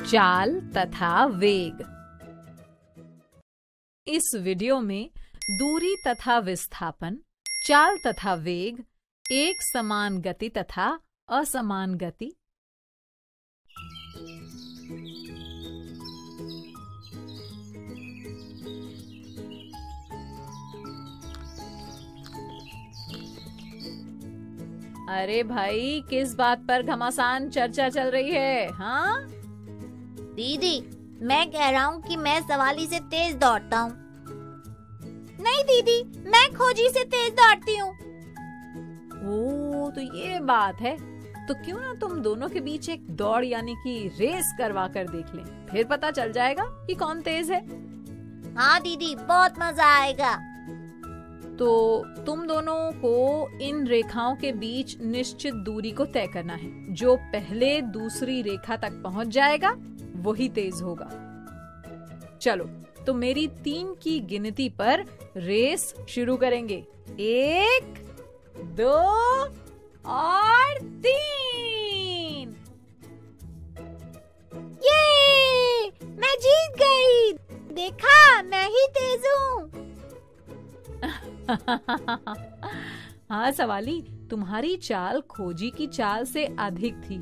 चाल तथा वेग। इस वीडियो में दूरी तथा विस्थापन, चाल तथा वेग, एक समान गति तथा असमान गति, अरे भाई, किस बात पर घमासान चर्चा चल रही है? हाँ दीदी, मैं कह रहा हूँ कि मैं सवाली से तेज दौड़ता हूँ। नहीं दीदी, मैं खोजी से तेज दौड़ती हूँ। ओ, तो ये बात है। तो क्यों ना तुम दोनों के बीच एक दौड़ यानी कि रेस करवा कर देख लें, फिर पता चल जाएगा कि कौन तेज है। हाँ दीदी, बहुत मजा आएगा। तो तुम दोनों को इन रेखाओं के बीच निश्चित दूरी को तय करना है। जो पहले दूसरी रेखा तक पहुंच जाएगा वही तेज होगा। चलो, तो मेरी 3 की गिनती पर रेस शुरू करेंगे। 1, 2 और 3। ये मैं जीत गई। देखा, मैं ही तेज हूँ। हाँ सवाली, तुम्हारी चाल खोजी की चाल से अधिक थी,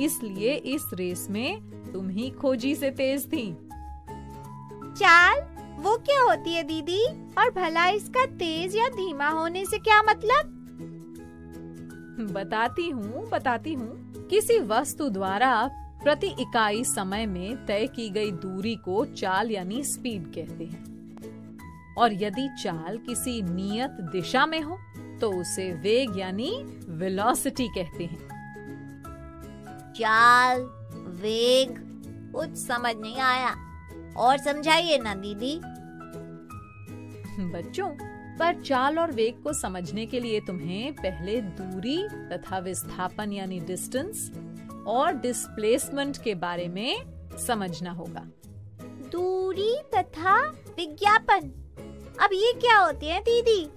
इसलिए इस रेस में तुम ही खोजी से तेज थी। चाल वो क्या होती है दीदी? और भला इसका तेज या धीमा होने से क्या मतलब? बताती हूँ। किसी वस्तु द्वारा प्रति इकाई समय में तय की गई दूरी को चाल यानी स्पीड कहते हैं। और यदि चाल किसी नियत दिशा में हो तो उसे वेग यानी वेलोसिटी कहते हैं। चाल, वेग, कुछ समझ नहीं आया, और समझाइए ना दीदी। बच्चों, पर चाल और वेग को समझने के लिए तुम्हें पहले दूरी तथा विस्थापन यानी डिस्टेंस और डिस्प्लेसमेंट के बारे में समझना होगा। दूरी तथा विज्ञापन, अब ये क्या होते हैं दीदी?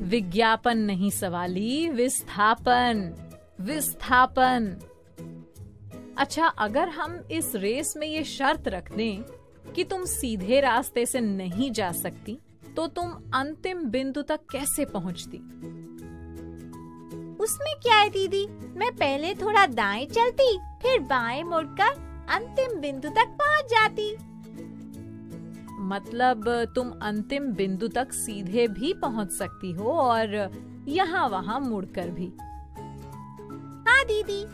विज्ञापन नहीं सवाली, विस्थापन। अच्छा, अगर हम इस रेस में ये शर्त रख दें कि तुम सीधे रास्ते से नहीं जा सकती, तो तुम अंतिम बिंदु तक कैसे पहुंचती? उसमें क्या है दीदी? मैं पहले थोड़ा दाएं चलती, फिर बाएं मुड़कर अंतिम बिंदु तक पहुंच जाती। मतलब तुम अंतिम बिंदु तक सीधे भी पहुंच सकती हो और यहाँ वहाँ मुड़कर भी। हाँ दीदी।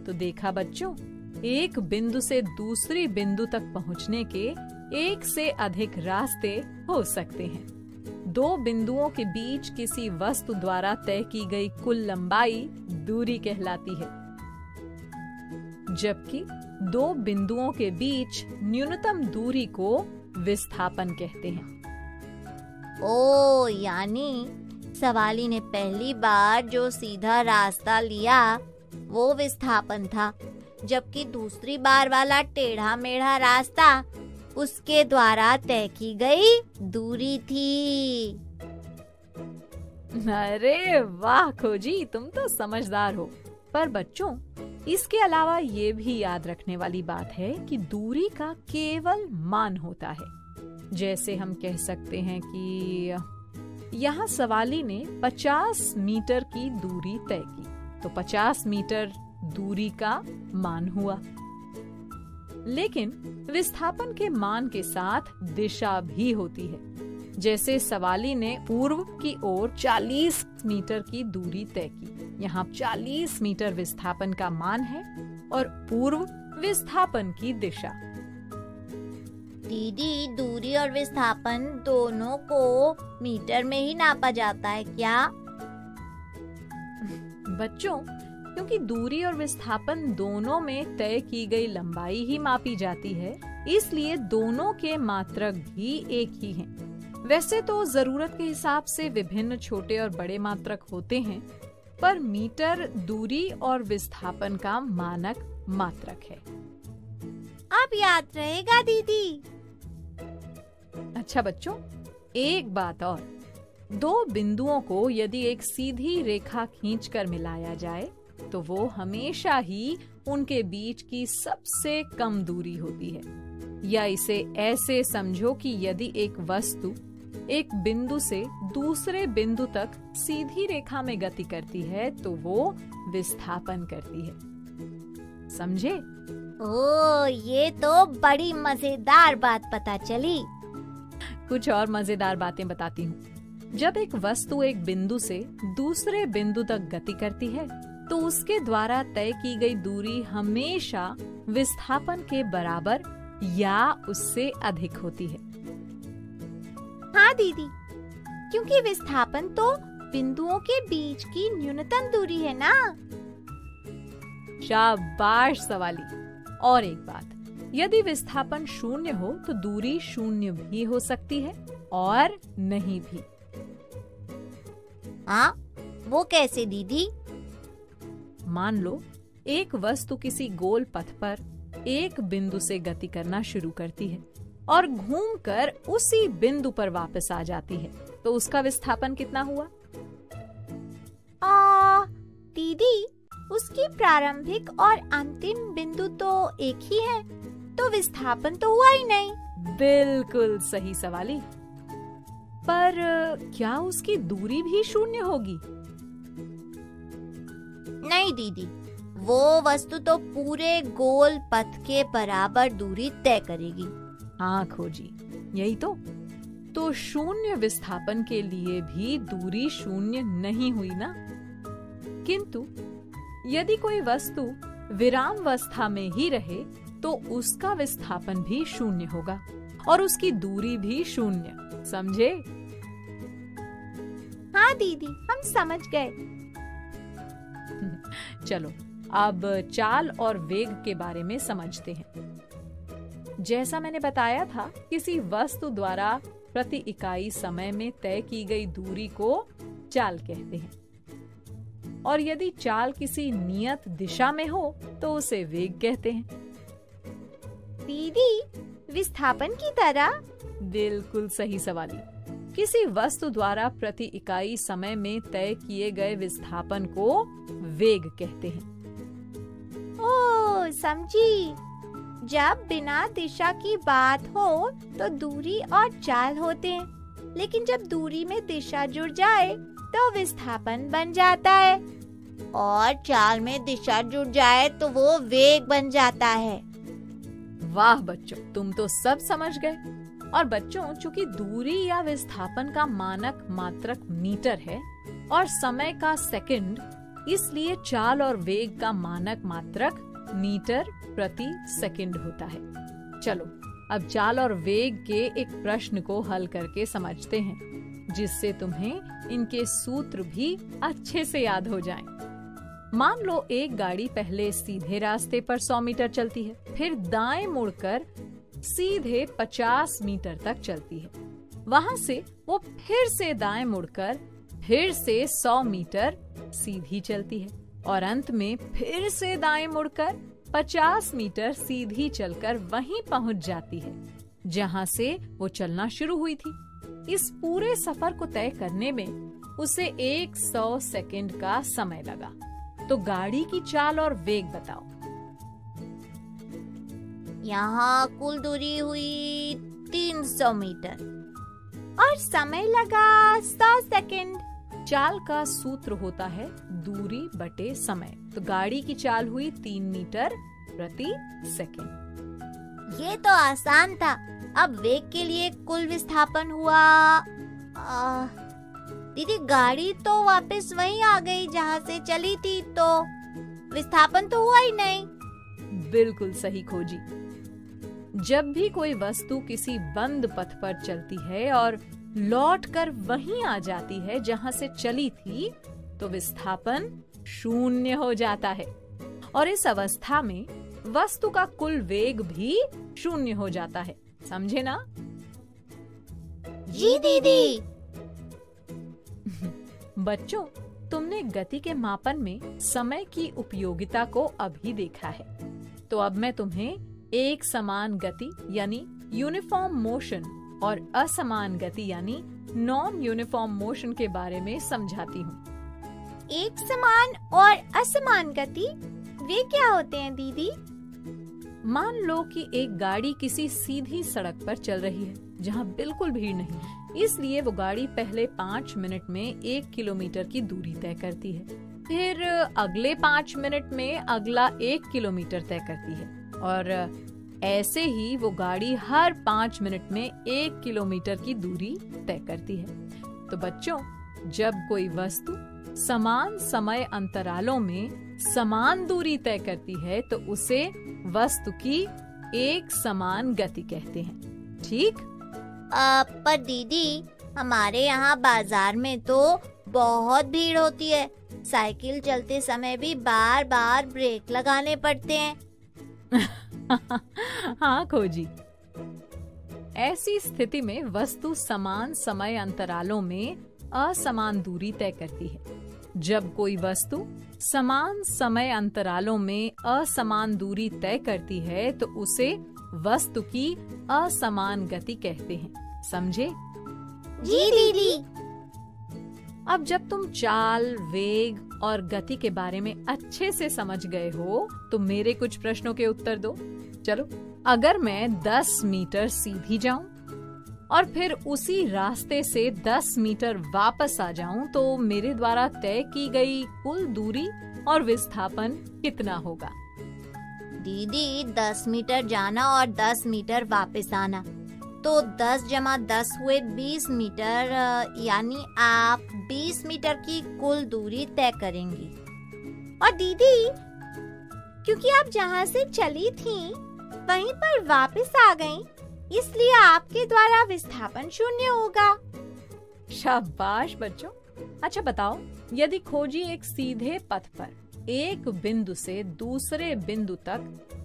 तो देखा बच्चों, एक बिंदु से दूसरी बिंदु तक पहुंचने के 1 से अधिक रास्ते हो सकते हैं। 2 बिंदुओं के बीच किसी वस्तु द्वारा तय की गई कुल लंबाई दूरी कहलाती है, जबकि 2 बिंदुओं के बीच न्यूनतम दूरी को विस्थापन कहते हैं। ओ, यानी सवाली ने पहली बार जो सीधा रास्ता लिया वो विस्थापन था, जबकि दूसरी बार वाला टेढ़ा मेढ़ा रास्ता उसके द्वारा तय की गई दूरी थी। अरे वाह खोजी, तुम तो समझदार हो। पर बच्चों, इसके अलावा ये भी याद रखने वाली बात है कि दूरी का केवल मान होता है। जैसे हम कह सकते हैं कि यहाँ सवाली ने 50 मीटर की दूरी तय की, तो 50 मीटर दूरी का मान हुआ। लेकिन विस्थापन के मान के साथ दिशा भी होती है। जैसे सवाली ने पूर्व की ओर 40 मीटर की दूरी तय की, यहाँ 40 मीटर विस्थापन का मान है और पूर्व विस्थापन की दिशा। दीदी, दूरी और विस्थापन दोनों को मीटर में ही नापा जाता है क्या? बच्चों, क्योंकि दूरी और विस्थापन दोनों में तय की गई लंबाई ही मापी जाती है, इसलिए दोनों के मात्रक भी एक ही हैं। वैसे तो जरूरत के हिसाब से विभिन्न छोटे और बड़े मात्रक होते हैं, पर मीटर दूरी और विस्थापन का मानक मात्रक है। अब याद रहेगा दीदी। अच्छा बच्चों, एक बात और, 2 बिंदुओं को यदि एक सीधी रेखा खींचकर मिलाया जाए तो वो हमेशा ही उनके बीच की सबसे कम दूरी होती है। या इसे ऐसे समझो कि यदि एक वस्तु एक बिंदु से दूसरे बिंदु तक सीधी रेखा में गति करती है तो वो विस्थापन करती है। समझे? ओ, ये तो बड़ी मजेदार बात पता चली। कुछ और मजेदार बातें बताती हूँ। जब एक वस्तु एक बिंदु से दूसरे बिंदु तक गति करती है तो उसके द्वारा तय की गई दूरी हमेशा विस्थापन के बराबर या उससे अधिक होती है। हाँ दीदी, क्योंकि विस्थापन तो बिंदुओं के बीच की न्यूनतम दूरी है ना। शाबाश सवाली। और एक बात, यदि विस्थापन शून्य हो तो दूरी शून्य भी हो सकती है और नहीं भी। हाँ, वो कैसे दीदी? मान लो एक वस्तु किसी गोल पथ पर एक बिंदु से गति करना शुरू करती है और घूमकर उसी बिंदु पर वापस आ जाती है, तो उसका विस्थापन कितना हुआ? दीदी, उसकी प्रारंभिक और अंतिम बिंदु तो एक ही है, तो विस्थापन तो हुआ ही नहीं। बिल्कुल सही सवाली। पर क्या उसकी दूरी भी शून्य होगी? नहीं दीदी, वो वस्तु तो पूरे गोल पथ के बराबर दूरी तय करेगी। हाँ खोजी, यही तो शून्य विस्थापन के लिए भी दूरी शून्य नहीं हुई ना। किंतु यदि कोई वस्तु विरामावस्था में ही रहे तो उसका विस्थापन भी शून्य होगा और उसकी दूरी भी शून्य। समझे? हाँ दीदी, हम समझ गए। चलो अब चाल और वेग के बारे में समझते हैं। जैसा मैंने बताया था, किसी वस्तु द्वारा प्रति इकाई समय में तय की गई दूरी को चाल कहते हैं और यदि चाल किसी नियत दिशा में हो तो उसे वेग कहते हैं। दीदी, विस्थापन की तरह? बिल्कुल सही सवाली। किसी वस्तु द्वारा प्रति इकाई समय में तय किए गए विस्थापन को वेग कहते हैं। ओह, समझी। जब बिना दिशा की बात हो तो दूरी और चाल होते हैं, लेकिन जब दूरी में दिशा जुड़ जाए तो विस्थापन बन जाता है और चाल में दिशा जुड़ जाए तो वो वेग बन जाता है। वाह बच्चों, तुम तो सब समझ गए। और बच्चों, चूंकि दूरी या विस्थापन का मानक मात्रक मीटर है और समय का सेकंड, इसलिए चाल और वेग का मानक मात्रक मीटर प्रति सेकंड होता है। चलो अब चाल और वेग के एक प्रश्न को हल करके समझते हैं, जिससे तुम्हें इनके सूत्र भी अच्छे से याद हो जाएं। मान लो एक गाड़ी पहले सीधे रास्ते पर 100 मीटर चलती है, फिर दाएं मुड़कर सीधे 50 मीटर तक चलती है। वहां से वो फिर से दाएं मुड़कर फिर से 100 मीटर सीधी चलती है और अंत में फिर से दाएं मुड़कर 50 मीटर सीधी चलकर वहीं पहुंच जाती है जहां से वो चलना शुरू हुई थी। इस पूरे सफर को तय करने में उसे 100 सेकंड का समय लगा। तो गाड़ी की चाल और वेग बताओ। यहाँ कुल दूरी हुई 300 मीटर और समय लगा 100 सेकंड। चाल का सूत्र होता है दूरी बटे समय। तो गाड़ी की चाल हुई 3 मीटर प्रति सेकंड। ये तो आसान था। अब वेग के लिए कुल विस्थापन हुआ। दीदी, गाड़ी तो वापस वहीं आ गई जहाँ से चली थी, तो विस्थापन तो हुआ ही नहीं। बिल्कुल सही खोजी। जब भी कोई वस्तु किसी बंद पथ पर चलती है और लौटकर वहीं आ जाती है जहां से चली थी, तो विस्थापन शून्य हो जाता है और इस अवस्था में वस्तु का कुल वेग भी शून्य हो जाता है। समझे ना? जी दीदी। बच्चों, तुमने गति के मापन में समय की उपयोगिता को अभी देखा है, तो अब मैं तुम्हें एक समान गति यानी यूनिफॉर्म मोशन और असमान गति यानी नॉन यूनिफॉर्म मोशन के बारे में समझाती हूँ। एक समान और असमान गति वे क्या होते हैं दीदी? मान लो कि एक गाड़ी किसी सीधी सड़क पर चल रही है जहाँ बिल्कुल भीड़ नहीं, इसलिए वो गाड़ी पहले 5 मिनट में 1 किलोमीटर की दूरी तय करती है, फिर अगले 5 मिनट में अगला 1 किलोमीटर तय करती है, और ऐसे ही वो गाड़ी हर 5 मिनट में 1 किलोमीटर की दूरी तय करती है। तो बच्चों, जब कोई वस्तु समान समय अंतरालों में समान दूरी तय करती है तो उसे वस्तु की एक समान गति कहते हैं। ठीक? पर दीदी, हमारे यहाँ बाजार में तो बहुत भीड़ होती है। साइकिल चलते समय भी बार बार ब्रेक लगाने पड़ते हैं। हाँ खोजी, ऐसी स्थिति में वस्तु समान समय अंतरालों में असमान दूरी तय करती है। जब कोई वस्तु समान समय अंतरालों में असमान दूरी तय करती है तो उसे वस्तु की असमान गति कहते हैं। समझे? जी दीदी। अब जब तुम चाल, वेग और गति के बारे में अच्छे से समझ गए हो तो मेरे कुछ प्रश्नों के उत्तर दो। चलो, अगर मैं 10 मीटर सीधी जाऊं और फिर उसी रास्ते से 10 मीटर वापस आ जाऊं तो मेरे द्वारा तय की गई कुल दूरी और विस्थापन कितना होगा? दीदी, 10 मीटर जाना और 10 मीटर वापस आना, तो 10 जमा 10 हुए 20 मीटर, यानी आप 20 मीटर की कुल दूरी तय करेंगी। और दीदी, क्योंकि आप जहाँ से चली थी वहीं पर वापस आ गईं, इसलिए आपके द्वारा विस्थापन 0 होगा। शाबाश बच्चों। अच्छा बताओ, यदि खोजी एक सीधे पथ पर एक बिंदु से दूसरे बिंदु तक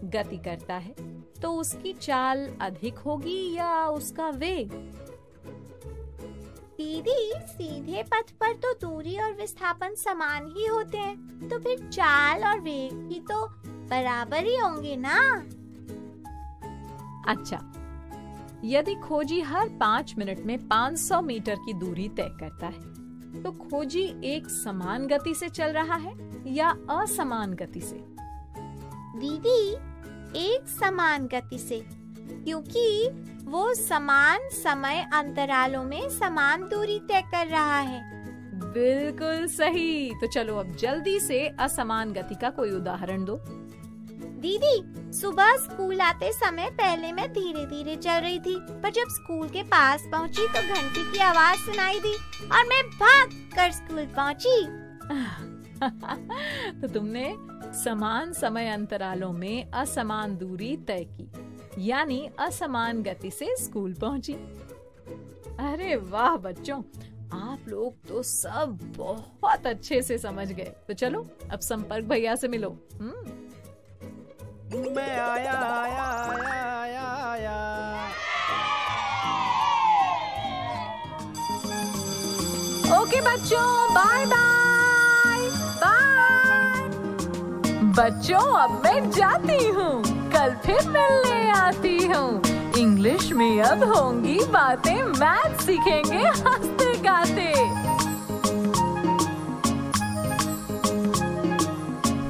गति करता है तो उसकी चाल अधिक होगी या उसका वेग? दीदी, सीधे पथ पर तो दूरी और विस्थापन समान ही होते हैं, तो फिर चाल और वेग भी तो बराबर ही होंगे ना? अच्छा, यदि खोजी हर 5 मिनट में 500 मीटर की दूरी तय करता है तो खोजी एक समान गति से चल रहा है या असमान गति से? दीदी, एक समान गति से, क्योंकि वो समान समय अंतरालों में समान दूरी तय कर रहा है। बिल्कुल सही। तो चलो अब जल्दी से असमान गति का कोई उदाहरण दो। दीदी, सुबह स्कूल आते समय पहले मैं धीरे धीरे चल रही थी, पर जब स्कूल के पास पहुंची तो घंटी की आवाज सुनाई दी और मैं भाग कर स्कूल पहुंची। तो तुमने समान समय अंतरालों में असमान दूरी तय की, यानी असमान गति से स्कूल पहुंची। अरे वाह बच्चों, आप लोग तो सब बहुत अच्छे से समझ गए। तो चलो अब संपर्क भैया से मिलो। मैं आया आया आया आया आया। ओके बच्चों, बाय बाय बाय। बच्चों, अब मैं जाती हूँ, कल फिर मिलने आती हूँ। इंग्लिश में अब होंगी बातें, मैथ सीखेंगे हंसते गाते।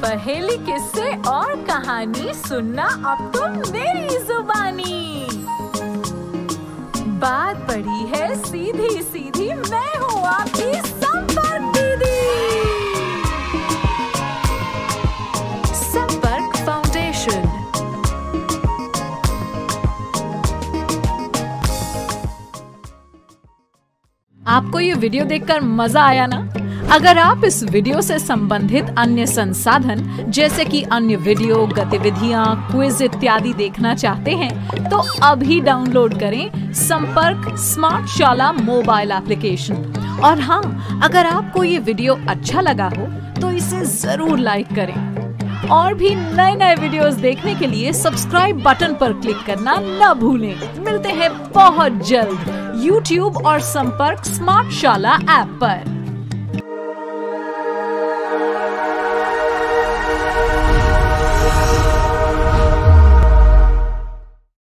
पहेली, किस्से और कहानी सुनना अब तुम मेरी जुबानी। बात पड़ी है सीधी सीधी, मैं हूँ आपकी संपर्क दीदी। संपर्क फाउंडेशन। आपको ये वीडियो देखकर मजा आया ना? अगर आप इस वीडियो से संबंधित अन्य संसाधन जैसे कि अन्य वीडियो, गतिविधियां, क्विज इत्यादि देखना चाहते हैं तो अभी डाउनलोड करें संपर्क स्मार्ट शाला मोबाइल एप्लीकेशन। और हाँ, अगर आपको ये वीडियो अच्छा लगा हो तो इसे जरूर लाइक करें। और भी नए नए वीडियोस देखने के लिए सब्सक्राइब बटन पर क्लिक करना न भूलें। मिलते हैं बहुत जल्द YouTube और संपर्क स्मार्ट शाला ऐप पर।